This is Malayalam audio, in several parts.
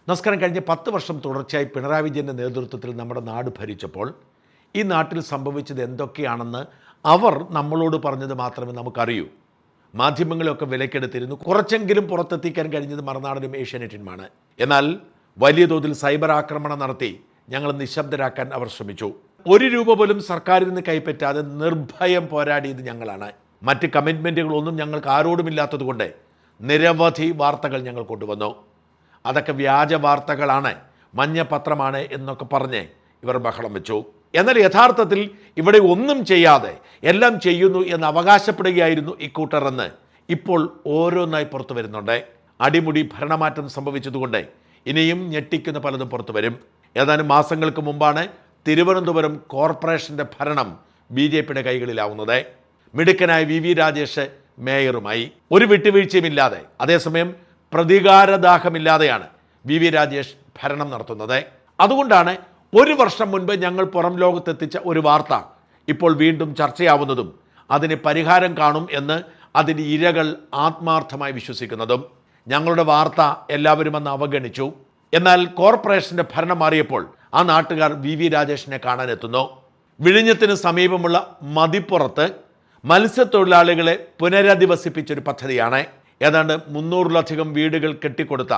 നമസ്കാരം. കഴിഞ്ഞ 10 വർഷം തുടർച്ചയായി പിണറായി വിജയൻ്റെ നേതൃത്വത്തിൽ നമ്മുടെ നാട് ഭരിച്ചപ്പോൾ ഈ നാട്ടിൽ സംഭവിച്ചത് എന്തൊക്കെയാണെന്ന് അവർ നമ്മളോട് പറഞ്ഞത് മാത്രമേ നമുക്കറിയൂ. മാധ്യമങ്ങളെയൊക്കെ വിലക്കെടുത്തിരുന്നു. കുറച്ചെങ്കിലും പുറത്തെത്തിക്കാൻ കഴിഞ്ഞത് മറുനാടനും ഏഷ്യാനെറ്റിനുമാണ്. എന്നാൽ വലിയ തോതിൽ സൈബർ ആക്രമണം നടത്തി ഞങ്ങൾ നിശബ്ദരാക്കാൻ അവർ ശ്രമിച്ചു. 1 രൂപ പോലും സർക്കാരിൽ നിന്ന് കൈപ്പറ്റാതെ നിർഭയം പോരാടിയത് ഞങ്ങളാണ്. മറ്റ് കമ്മിറ്റ്മെൻറ്റുകളൊന്നും ഞങ്ങൾക്ക് ആരോടുമില്ലാത്തതുകൊണ്ട് നിരവധി വാർത്തകൾ ഞങ്ങൾ കൊണ്ടുവന്നു. അതൊക്കെ വ്യാജ വാർത്തകളാണ്, മഞ്ഞപത്രമാണ് എന്നൊക്കെ പറഞ്ഞ് ഇവർ ബഹളം വെച്ചു. എന്നാൽ യഥാർത്ഥത്തിൽ ഇവിടെ ഒന്നും ചെയ്യാതെ എല്ലാം ചെയ്യുന്നു എന്ന് അവകാശപ്പെടുകയായിരുന്നു ഇക്കൂട്ടരെന്ന് ഇപ്പോൾ ഓരോന്നായി പുറത്തു വരുന്നുണ്ട്. അടിമുടി ഭരണമാറ്റം സംഭവിച്ചതുകൊണ്ട് ഇനിയും ഞെട്ടിക്കുന്ന പലതും പുറത്തു വരും. ഏതാനും മാസങ്ങൾക്ക് മുമ്പാണ് തിരുവനന്തപുരം കോർപ്പറേഷൻ്റെ ഭരണം BJPയുടെ കൈകളിലാവുന്നത്. മിടുക്കനായ VV രാജേഷ് മേയറുമായി ഒരു വിട്ടുവീഴ്ചയുമില്ലാതെ, അതേസമയം പ്രതികാരദാഹമില്ലാതെയാണ് VV രാജേഷ് ഭരണം നടത്തുന്നത്. അതുകൊണ്ടാണ് 1 വർഷം മുൻപ് ഞങ്ങൾ പുറം ലോകത്തെത്തിച്ച ഒരു വാർത്ത ഇപ്പോൾ വീണ്ടും ചർച്ചയാവുന്നതും അതിന് പരിഹാരം കാണും എന്ന് അതിൻ്റെ ഇരകൾ ആത്മാർത്ഥമായി വിശ്വസിക്കുന്നതും. ഞങ്ങളുടെ വാർത്ത എല്ലാവരും അന്ന് അവഗണിച്ചു. എന്നാൽ കോർപ്പറേഷൻ്റെ ഭരണം മാറിയപ്പോൾ ആ നാട്ടുകാർ VV രാജേഷിനെ കാണാനെത്തുന്നു. വിഴിഞ്ഞത്തിന് സമീപമുള്ള മതിപ്പുറത്ത് മത്സ്യത്തൊഴിലാളികളെ പുനരധിവസിപ്പിച്ചൊരു പദ്ധതിയാണ്. ഏതാണ്ട് 300-ലധികം വീടുകൾ കെട്ടിക്കൊടുത്ത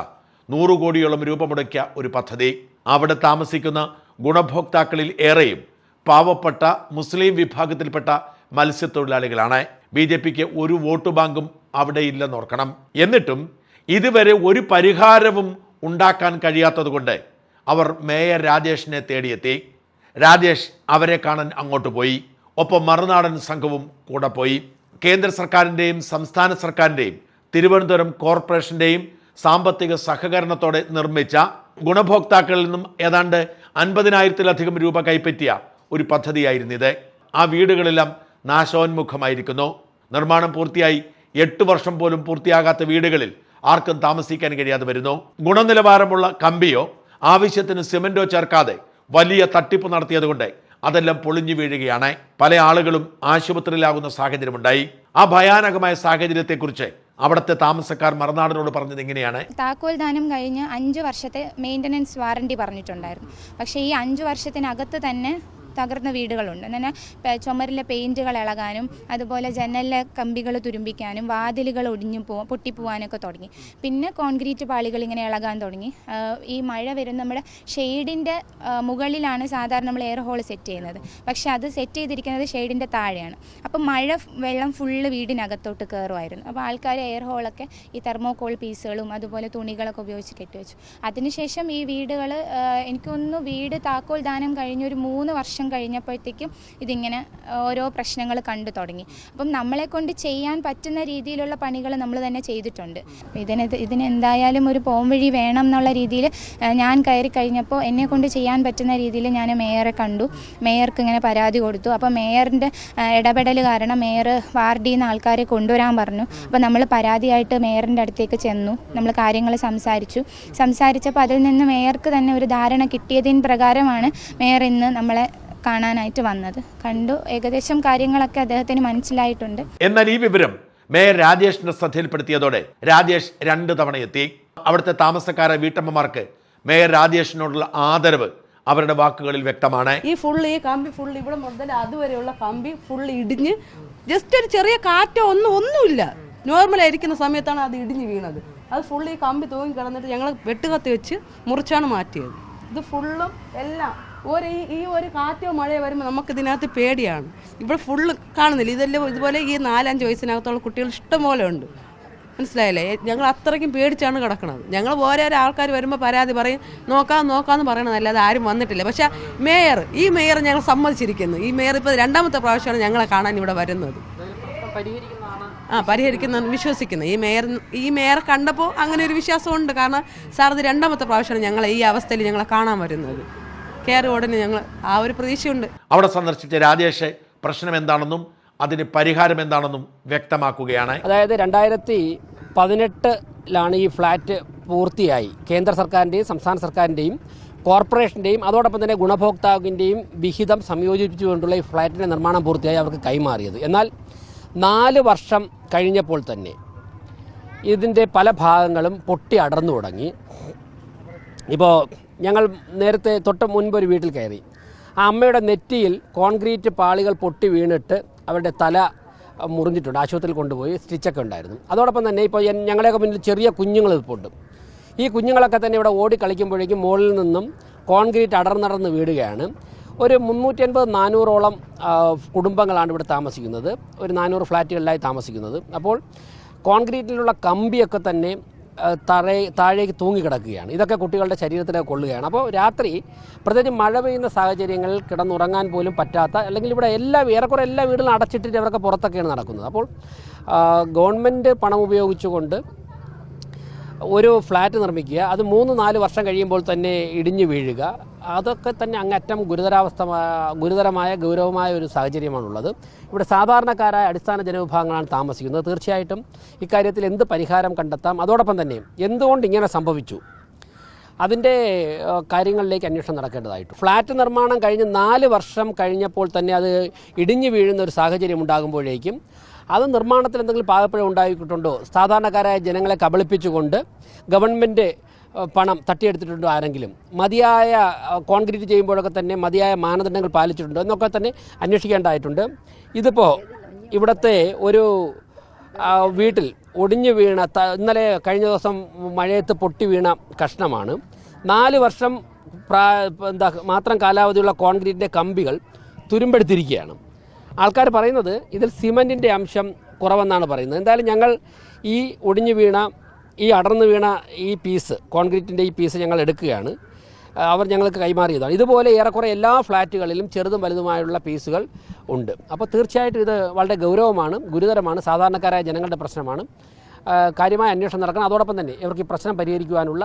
100 കോടിയോളം രൂപ മുടക്കിയ ഒരു പദ്ധതി. അവിടെ താമസിക്കുന്ന ഗുണഭോക്താക്കളിൽ ഏറെയും പാവപ്പെട്ട മുസ്ലിം വിഭാഗത്തിൽപ്പെട്ട മത്സ്യത്തൊഴിലാളികളാണ്. BJPക്ക് ഒരു വോട്ട് ബാങ്കും അവിടെ ഇല്ലെന്നോർക്കണം. എന്നിട്ടും ഇതുവരെ ഒരു പരിഹാരവും ഉണ്ടാക്കാൻ കഴിയാത്തതുകൊണ്ട് അവർ മേയർ രാജേഷിനെ തേടിയെത്തി. രാജേഷ് അവരെ കാണാൻ അങ്ങോട്ട് പോയി. ഒപ്പം മറുനാടൻ സംഘവും കൂടെ പോയി. കേന്ദ്ര സർക്കാരിൻ്റെയും സംസ്ഥാന സർക്കാരിൻ്റെയും തിരുവനന്തപുരം കോർപ്പറേഷൻ്റെയും സാമ്പത്തിക സഹകരണത്തോടെ നിർമ്മിച്ച ഗുണഭോക്താക്കളിൽ നിന്നും ഏതാണ്ട് 50,000-ലധികം രൂപ കൈപ്പറ്റിയ ഒരു പദ്ധതിയായിരുന്നിത്. ആ വീടുകളെല്ലാം നാശോന്മുഖമായിരിക്കുന്നു. നിർമ്മാണം പൂർത്തിയായി 8 വർഷം പോലും പൂർത്തിയാകാത്ത വീടുകളിൽ ആർക്കും താമസിക്കാൻ കഴിയാതെ വരുന്നു. ഗുണനിലവാരമുള്ള കമ്പിയോ ആവശ്യത്തിന് സിമൻറ്റോ ചേർക്കാതെ വലിയ തട്ടിപ്പ് നടത്തിയതുകൊണ്ട് അതെല്ലാം പൊളിഞ്ഞു വീഴുകയാണ്. പല ആളുകളും ആശുപത്രിയിലാകുന്ന സാഹചര്യമുണ്ടായി. ആ ഭയാനകമായ സാഹചര്യത്തെക്കുറിച്ച് അവിടുത്തെ താമസക്കാർ മറുനാടിനോട് പറഞ്ഞത് ഇങ്ങനെയാണ്. താക്കോൽ ദാനം കഴിഞ്ഞ് 5 വർഷത്തെ മെയിൻ്റനൻസ് വാറണ്ടി പറഞ്ഞിട്ടുണ്ടായിരുന്നു. പക്ഷേ ഈ 5 വർഷത്തിനകത്ത് തന്നെ തകർന്ന വീടുകളുണ്ട്. എന്നാൽ ചുമരിലെ പെയിൻറ്റുകൾ ഇളകാനും അതുപോലെ ജനലിലെ കമ്പികൾ തുരുമ്പിക്കാനും വാതിലുകൾ പൊട്ടിപ്പോവാനൊക്കെ തുടങ്ങി. പിന്നെ കോൺക്രീറ്റ് പാളികൾ ഇങ്ങനെ ഇളകാൻ തുടങ്ങി. ഈ മഴ വരുന്ന നമ്മുടെ ഷെയ്ഡിൻ്റെ മുകളിലാണ് സാധാരണ നമ്മൾ എയർ ഹോൾ സെറ്റ് ചെയ്യുന്നത്. പക്ഷേ അത് സെറ്റ് ചെയ്തിരിക്കുന്നത് ഷെയ്ഡിൻ്റെ താഴെയാണ്. അപ്പം വെള്ളം ഫുള്ള് വീടിനകത്തോട്ട് കയറുമായിരുന്നു. അപ്പോൾ ആൾക്കാർ എയർ ഹോളൊക്കെ ഈ തെർമോകോൾ പീസുകളും അതുപോലെ തുണികളൊക്കെ ഉപയോഗിച്ച് കെട്ടിവെച്ചു. അതിനുശേഷം ഈ വീടുകൾ എനിക്കൊന്ന് വീട് താക്കോൽ ദാനം കഴിഞ്ഞൊരു 3 വർഷം കഴിഞ്ഞപ്പോഴത്തേക്കും ഇതിങ്ങനെ ഓരോ പ്രശ്നങ്ങൾ കണ്ടു തുടങ്ങി. അപ്പം നമ്മളെ കൊണ്ട് ചെയ്യാൻ പറ്റുന്ന രീതിയിലുള്ള പണികൾ നമ്മൾ തന്നെ ചെയ്തിട്ടുണ്ട്. ഇതിന് എന്തായാലും ഒരു പോംവഴി വേണം എന്നുള്ള രീതിയിൽ ഞാൻ കയറി കഴിഞ്ഞപ്പോൾ എന്നെ കൊണ്ട് ചെയ്യാൻ പറ്റുന്ന രീതിയിൽ ഞാൻ മേയറെ കണ്ടു. മേയർക്ക് ഇങ്ങനെ പരാതി കൊടുത്തു. അപ്പോൾ മേയറിൻ്റെ ഇടപെടൽ കാരണം മേയർ വാർഡിൽ നിന്ന് ആൾക്കാരെ കൊണ്ടുവരാൻ പറഞ്ഞു. അപ്പോൾ നമ്മൾ പരാതിയായിട്ട് മേയറിൻ്റെ അടുത്തേക്ക് ചെന്നു. നമ്മൾ കാര്യങ്ങൾ സംസാരിച്ചപ്പോൾ അതിൽ നിന്ന് മേയർക്ക് തന്നെ ഒരു ധാരണ കിട്ടിയതിന് പ്രകാരമാണ് മേയർ ഇന്ന് നമ്മളെ കാണാനായിട്ട് വന്നത്. കണ്ടു. ഏകദേശം കാര്യങ്ങളൊക്കെ അദ്ദേഹത്തിന് മനസ്സിലായിട്ടുണ്ട്. എന്നാൽ ഈ വിവരം മേയർ രാജേഷിന്റെ ശ്രദ്ധയിൽപ്പെടുത്തിയതോടെ രാജേഷ് 2 തവണ എത്തി. അവിടുത്തെ താമസക്കാരെ വീട്ടമ്മമാർക്ക് മേയർ രാജേഷിനോടുള്ള ആദരവ് അവരുടെ വാക്കുകളിൽ വ്യക്തമാണ്. ഈ കമ്പി ഫുൾ ഇവിടെ മുതൽ അതുവരെയുള്ള കമ്പി ഫുൾ ഇടിഞ്ഞ് ജസ്റ്റ് ഒരു ചെറിയ കാറ്റോ ഒന്നുമില്ല, നോർമലായിരിക്കുന്ന സമയത്താണ് അത് ഇടിഞ്ഞ് വീണത്. അത് ഫുൾ ഈ കമ്പി തൂങ്ങി കിടന്നിട്ട് ഞങ്ങൾ വെട്ടുകത്തി വെച്ച് മുറിച്ചാണ് മാറ്റിയത്. ഇത് ഫുള്ളും എല്ലാം ഒരു കാറ്റോ മഴയോ വരുമ്പോൾ നമുക്ക് ഇതിനകത്ത് പേടിയാണ്. ഇവിടെ ഫുള്ള് കാണുന്നില്ല. ഇതെല്ലാം ഇതുപോലെ ഈ 4-5 വയസ്സിനകത്തുള്ള കുട്ടികൾ ഇഷ്ടംപോലെ ഉണ്ട്. മനസ്സിലായില്ലേ? ഞങ്ങൾ അത്രയ്ക്കും പേടിച്ചാണ് കിടക്കുന്നത്. ഞങ്ങൾ ഓരോ ആൾക്കാർ വരുമ്പോൾ പരാതി പറയും, നോക്കാമെന്ന് പറയണതല്ലാതെ ആരും വന്നിട്ടില്ല. പക്ഷേ ഈ മേയർ ഞങ്ങൾ സമ്മതിച്ചിരിക്കുന്നു. ഈ മേയർ ഇപ്പോൾ 2ാമത്തെ പ്രാവശ്യമാണ് ഞങ്ങളെ കാണാൻ ഇവിടെ വരുന്നത്. പരിഹരിക്കുന്ന വിശ്വസിക്കുന്നത് ഈ മേയർ കണ്ടപ്പോൾ അങ്ങനെ ഒരു വിശ്വാസമുണ്ട്. കാരണം സാർ ഇത് 2ാമത്തെ പ്രാവശ്യമാണ് ഞങ്ങളെ ഈ അവസ്ഥയിൽ ഞങ്ങളെ കാണാൻ വരുന്നത്. കയറി ഉടനെ ഞങ്ങൾ ആ ഒരു പ്രതീക്ഷയുണ്ട്. അവിടെ സന്ദർശിച്ച രാജേഷ് പ്രശ്നം എന്താണെന്നും അതിന് പരിഹാരം എന്താണെന്നും വ്യക്തമാക്കുകയാണ്. അതായത് 2018 ഈ ഫ്ലാറ്റ് പൂർത്തിയായി. കേന്ദ്ര സർക്കാരിൻ്റെയും സംസ്ഥാന സർക്കാരിൻ്റെയും കോർപ്പറേഷൻ്റെയും അതോടൊപ്പം തന്നെ ഗുണഭോക്താവിൻ്റെയും വിഹിതം സംയോജിപ്പിച്ചുകൊണ്ടുള്ള ഈ ഫ്ലാറ്റിൻ്റെ നിർമ്മാണം പൂർത്തിയായി അവർക്ക് കൈമാറിയത്. എന്നാൽ 4 വർഷം കഴിഞ്ഞപ്പോൾ തന്നെ ഇതിൻ്റെ പല ഭാഗങ്ങളും പൊട്ടി അടർന്നു തുടങ്ങി. ഇപ്പോൾ ഞങ്ങൾ നേരത്തെ തൊട്ട് മുൻപ് ഒരു വീട്ടിൽ കയറി. ആ അമ്മയുടെ നെറ്റിയിൽ കോൺക്രീറ്റ് പാളികൾ പൊട്ടി വീണിട്ട് അവരുടെ തല മുറിഞ്ഞിട്ടുണ്ട്. ആശുപത്രിയിൽ കൊണ്ടുപോയി സ്റ്റിച്ചൊക്കെ ഉണ്ടായിരുന്നു. അതോടൊപ്പം തന്നെ ഇപ്പോൾ ഞങ്ങളുടെയൊക്കെ മുന്നിൽ ചെറിയ കുഞ്ഞുങ്ങൾ ഇപ്പോഴുണ്ട്. ഈ കുഞ്ഞുങ്ങളൊക്കെ തന്നെ ഇവിടെ ഓടി കളിക്കുമ്പോഴേക്കും മുകളിൽ നിന്നും കോൺക്രീറ്റ് അടർന്നടർന്ന് വീഴുകയാണ്. ഒരു 350-400ഓളം കുടുംബങ്ങളാണ് ഇവിടെ താമസിക്കുന്നത്. ഒരു 400 ഫ്ലാറ്റുകളിലായി താമസിക്കുന്നത്. അപ്പോൾ കോൺക്രീറ്റിലുള്ള കമ്പിയൊക്കെ തന്നെ താഴേക്ക് തൂങ്ങിക്കിടക്കുകയാണ്. ഇതൊക്കെ കുട്ടികളുടെ ശരീരത്തിലേക്ക് കൊള്ളുകയാണ്. അപ്പോൾ രാത്രി പ്രത്യേകിച്ച് മഴ പെയ്യുന്ന സാഹചര്യങ്ങളിൽ കിടന്നുറങ്ങാൻ പോലും പറ്റാത്ത, അല്ലെങ്കിൽ ഇവിടെ ഏറെക്കുറെ എല്ലാ വീടുകളും അടച്ചിട്ടിട്ട് അവരൊക്കെ പുറത്തൊക്കെയാണ് നടക്കുന്നത്. അപ്പോൾ ഗവൺമെൻറ് പണം ഉപയോഗിച്ചുകൊണ്ട് ഒരു ഫ്ലാറ്റ് നിർമ്മിക്കുക, അത് 3-4 വർഷം കഴിയുമ്പോൾ തന്നെ ഇടിഞ്ഞു വീഴുക, അതൊക്കെ തന്നെ അങ്ങറ്റം ഗുരുതരമായ ഗൗരവമായ ഒരു സാഹചര്യമാണുള്ളത്. ഇവിടെ സാധാരണക്കാരായ അടിസ്ഥാന ജനവിഭാഗങ്ങളാണ് താമസിക്കുന്നത്. തീർച്ചയായിട്ടും ഇക്കാര്യത്തിൽ എന്ത് പരിഹാരം കണ്ടെത്താം, അതോടൊപ്പം തന്നെ എന്തുകൊണ്ട് ഇങ്ങനെ സംഭവിച്ചു, അതിൻ്റെ കാര്യങ്ങളിലേക്ക് അന്വേഷണം നടക്കേണ്ടതായിട്ട്. ഫ്ലാറ്റ് നിർമ്മാണം കഴിഞ്ഞ് 4 വർഷം കഴിഞ്ഞപ്പോൾ തന്നെ അത് ഇടിഞ്ഞു വീഴുന്ന ഒരു സാഹചര്യം ഉണ്ടാകുമ്പോഴേക്കും അത് നിർമ്മാണത്തിൽ എന്തെങ്കിലും പാകപ്പിഴ ഉണ്ടായിട്ടുണ്ടോ, സാധാരണക്കാരായ ജനങ്ങളെ കബളിപ്പിച്ചുകൊണ്ട് ഗവൺമെൻറ് പണം തട്ടിയെടുത്തിട്ടുണ്ടോ ആരെങ്കിലും, മതിയായ കോൺക്രീറ്റ് ചെയ്യുമ്പോഴൊക്കെ തന്നെ മതിയായ മാനദണ്ഡങ്ങൾ പാലിച്ചിട്ടുണ്ടോ എന്നൊക്കെ തന്നെ അന്വേഷിക്കേണ്ടതായിട്ടുണ്ട്. ഇതിപ്പോൾ ഇവിടുത്തെ ഒരു വീട്ടിൽ ഒടിഞ്ഞു വീണ, ഇന്നലെ കഴിഞ്ഞ ദിവസം മഴയത്ത് പൊട്ടി വീണ കഷ്ണമാണ്. 4 വർഷം മാത്രം കാലാവധിയുള്ള കോൺക്രീറ്റിൻ്റെ കമ്പികൾ തുരുമ്പെടുത്തിരിക്കുകയാണ്. ആൾക്കാർ പറയുന്നത് ഇതിൽ സിമൻറ്റിൻ്റെ അംശം കുറവെന്നാണ് പറയുന്നത്. എന്തായാലും ഞങ്ങൾ ഈ ഒടിഞ്ഞു വീണ, ഈ അടർന്നു വീണ ഈ പീസ്, കോൺക്രീറ്റിൻ്റെ ഈ പീസ് ഞങ്ങൾ എടുക്കുകയാണ്. അവർ ഞങ്ങൾക്ക് കൈമാറിയതാണ്. ഇതുപോലെ ഏറെക്കുറെ എല്ലാ ഫ്ലാറ്റുകളിലും ചെറുതും വലുതുമായുള്ള പീസുകൾ ഉണ്ട്. അപ്പോൾ തീർച്ചയായിട്ടും ഇത് വളരെ ഗൗരവമാണ്, ഗുരുതരമാണ്, സാധാരണക്കാരായ ജനങ്ങളുടെ പ്രശ്നമാണ്. കാര്യമായ അന്വേഷണം നടക്കണം. അതോടൊപ്പം തന്നെ ഇവർക്ക് ഈ പ്രശ്നം പരിഹരിക്കുവാനുള്ള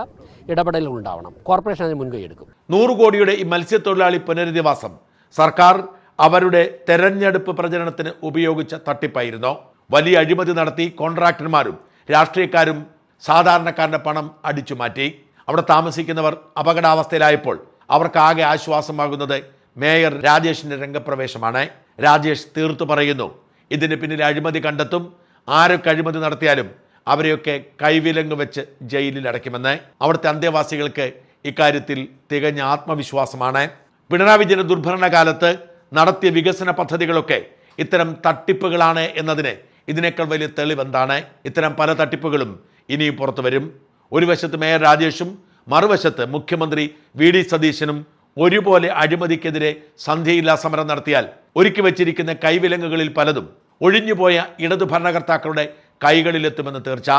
ഇടപെടലുകൾ ഉണ്ടാവണം. കോർപ്പറേഷൻ അതിന് മുൻകൈ എടുക്കും. 100 കോടിയുടെ ഈ മത്സ്യത്തൊഴിലാളി പുനരധിവാസം സർക്കാർ അവരുടെ തെരഞ്ഞെടുപ്പ് പ്രചരണത്തിന് ഉപയോഗിച്ച തട്ടിപ്പായിരുന്നോ? വലിയ അഴിമതി നടത്തി കോൺട്രാക്ടർമാരും രാഷ്ട്രീയക്കാരും സാധാരണക്കാരുടെ പണം അടിച്ചു മാറ്റി. അവിടെ താമസിക്കുന്നവർ അപകടാവസ്ഥയിലായപ്പോൾ അവർക്കാകെ ആശ്വാസമാകുന്നത് മേയർ രാജേഷിൻ്റെ രംഗപ്രവേശമാണ്. രാജേഷ് തീർത്തു പറയുന്നു, ഇതിന് പിന്നിൽ അഴിമതി കണ്ടെത്തും, ആരൊക്കെ അഴിമതി നടത്തിയാലും അവരെയൊക്കെ കൈവിലങ്ങ് വെച്ച് ജയിലിൽ അടയ്ക്കുമെന്ന്. അവിടുത്തെ അന്തേവാസികൾക്ക് ഇക്കാര്യത്തിൽ തികഞ്ഞ ആത്മവിശ്വാസമാണ്. പിണറായി വിജയൻ്റെ ദുർഭരണകാലത്ത് നടത്തിയ വികസന പദ്ധതികളൊക്കെ ഇത്തരം തട്ടിപ്പുകളാണ് എന്നതിന് ഇതിനേക്കാൾ വലിയ തെളിവെന്താണ്? ഇത്തരം പല തട്ടിപ്പുകളും ഇനിയും പുറത്തു വരും. ഒരു വശത്ത് മേയർ രാജേഷും മറുവശത്ത് മുഖ്യമന്ത്രി വി.ഡി. സതീശനും ഒരുപോലെ അഴിമതിക്കെതിരെ സന്ധ്യയില്ലാ സമരം നടത്തിയാൽ ഒരുക്കി വച്ചിരിക്കുന്ന കൈവിലങ്ങുകളിൽ പലതും ഒഴിഞ്ഞുപോയ ഇടതു ഭരണകർത്താക്കളുടെ കൈകളിലെത്തുമെന്ന് തീർച്ച.